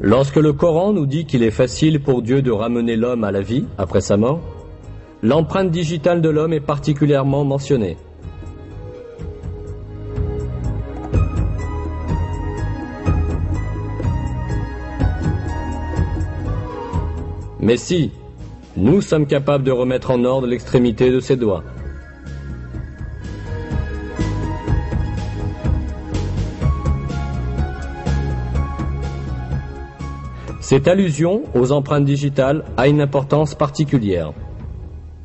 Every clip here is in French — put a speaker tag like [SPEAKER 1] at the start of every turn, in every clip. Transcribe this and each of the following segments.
[SPEAKER 1] Lorsque le Coran nous dit qu'il est facile pour Dieu de ramener l'homme à la vie après sa mort, l'empreinte digitale de l'homme est particulièrement mentionnée. Mais si, nous sommes capables de remettre en ordre l'extrémité de ses doigts. Cette allusion aux empreintes digitales a une importance particulière.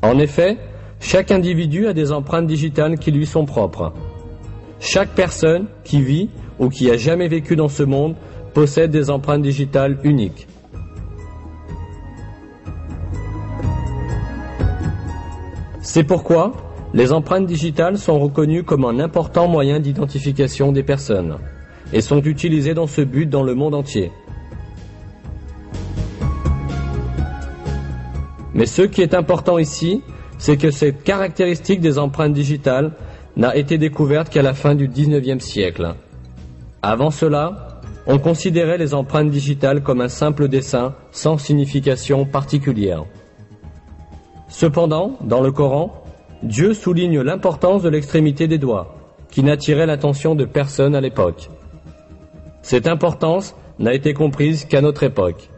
[SPEAKER 1] En effet, chaque individu a des empreintes digitales qui lui sont propres. Chaque personne qui vit ou qui a jamais vécu dans ce monde possède des empreintes digitales uniques. C'est pourquoi les empreintes digitales sont reconnues comme un important moyen d'identification des personnes et sont utilisées dans ce but dans le monde entier. Mais ce qui est important ici, c'est que cette caractéristique des empreintes digitales n'a été découverte qu'à la fin du XIXe siècle. Avant cela, on considérait les empreintes digitales comme un simple dessin sans signification particulière. Cependant, dans le Coran, Dieu souligne l'importance de l'extrémité des doigts, qui n'attirait l'attention de personne à l'époque. Cette importance n'a été comprise qu'à notre époque.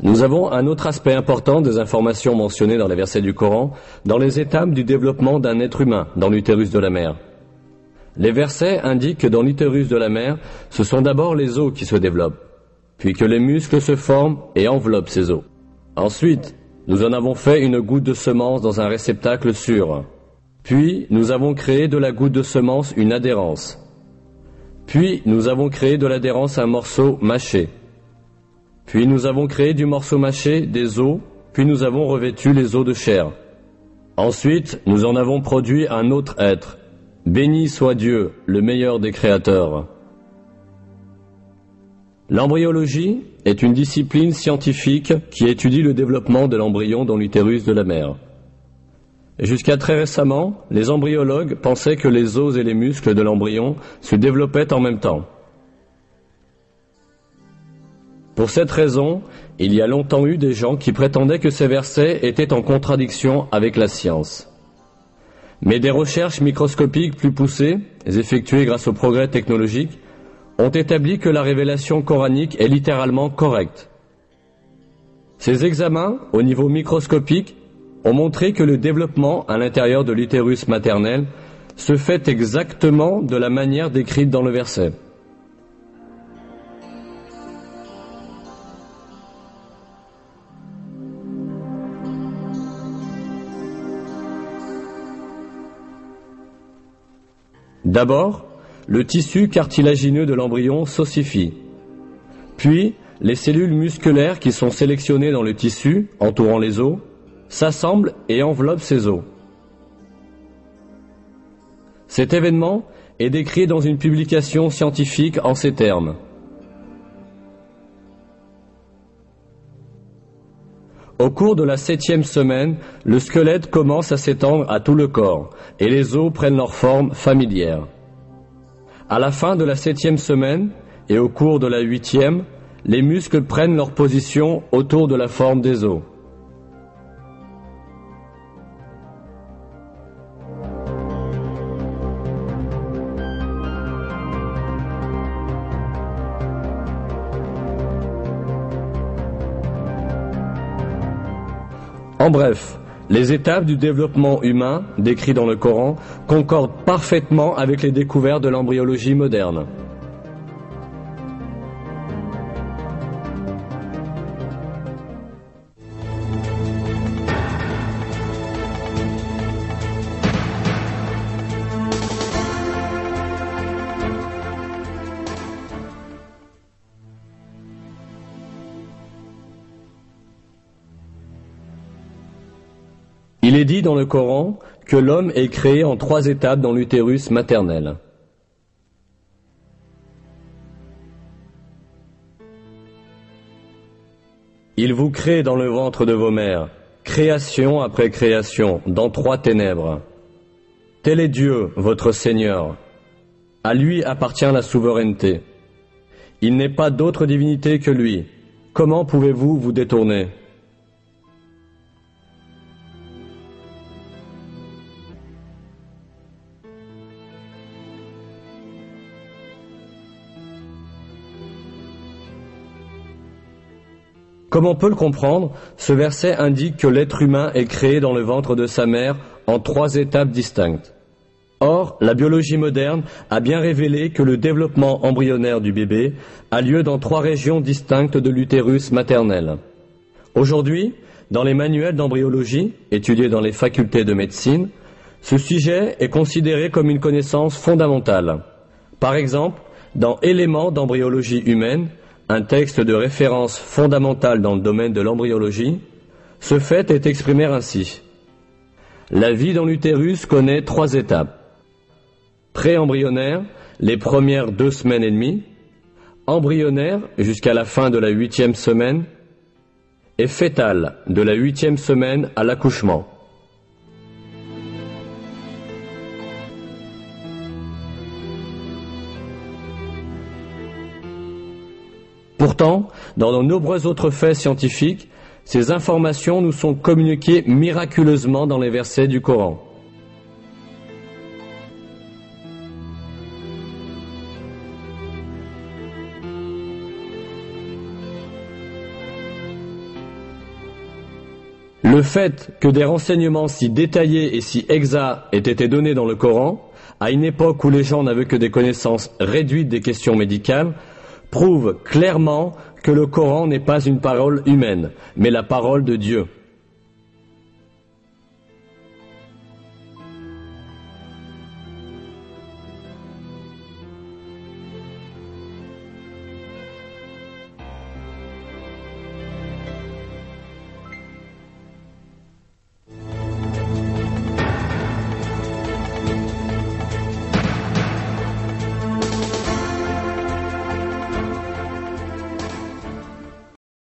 [SPEAKER 1] Nous avons un autre aspect important des informations mentionnées dans les versets du Coran, dans les étapes du développement d'un être humain dans l'utérus de la mère. Les versets indiquent que dans l'utérus de la mère, ce sont d'abord les os qui se développent, puis que les muscles se forment et enveloppent ces os. Ensuite, nous en avons fait une goutte de semence dans un réceptacle sûr. Puis, nous avons créé de la goutte de semence une adhérence. Puis, nous avons créé de l'adhérence un morceau mâché. Puis nous avons créé du morceau mâché des os, puis nous avons revêtu les os de chair. Ensuite, nous en avons produit un autre être. Béni soit Dieu, le meilleur des créateurs. L'embryologie est une discipline scientifique qui étudie le développement de l'embryon dans l'utérus de la mère. Jusqu'à très récemment, les embryologues pensaient que les os et les muscles de l'embryon se développaient en même temps. Pour cette raison, il y a longtemps eu des gens qui prétendaient que ces versets étaient en contradiction avec la science. Mais des recherches microscopiques plus poussées, effectuées grâce au progrès technologique, ont établi que la révélation coranique est littéralement correcte. Ces examens, au niveau microscopique, ont montré que le développement à l'intérieur de l'utérus maternel se fait exactement de la manière décrite dans le verset. D'abord, le tissu cartilagineux de l'embryon s'ossifie. Puis, les cellules musculaires qui sont sélectionnées dans le tissu, entourant les os, s'assemblent et enveloppent ces os. Cet événement est décrit dans une publication scientifique en ces termes. Au cours de la 7e semaine, le squelette commence à s'étendre à tout le corps et les os prennent leur forme familière. À la fin de la 7e semaine et au cours de la 8e, les muscles prennent leur position autour de la forme des os. En bref, les étapes du développement humain, décrites dans le Coran, concordent parfaitement avec les découvertes de l'embryologie moderne. Il est dit dans le Coran que l'homme est créé en 3 étapes dans l'utérus maternel. Il vous crée dans le ventre de vos mères, création après création, dans 3 ténèbres. Tel est Dieu, votre Seigneur. À lui appartient la souveraineté. Il n'est pas d'autre divinité que lui. Comment pouvez-vous vous détourner ? Comme on peut le comprendre, ce verset indique que l'être humain est créé dans le ventre de sa mère en 3 étapes distinctes. Or, la biologie moderne a bien révélé que le développement embryonnaire du bébé a lieu dans 3 régions distinctes de l'utérus maternel. Aujourd'hui, dans les manuels d'embryologie, étudiés dans les facultés de médecine, ce sujet est considéré comme une connaissance fondamentale. Par exemple, dans Éléments d'embryologie humaine, un texte de référence fondamental dans le domaine de l'embryologie, ce fait est exprimé ainsi. La vie dans l'utérus connaît 3 étapes. Pré-embryonnaire, les premières 2 semaines et demie, embryonnaire jusqu'à la fin de la 8e semaine, et fœtale de la 8e semaine à l'accouchement. Pourtant, dans de nombreux autres faits scientifiques, ces informations nous sont communiquées miraculeusement dans les versets du Coran. Le fait que des renseignements si détaillés et si exacts aient été donnés dans le Coran, à une époque où les gens n'avaient que des connaissances réduites des questions médicales, prouve clairement que le Coran n'est pas une parole humaine, mais la parole de Dieu.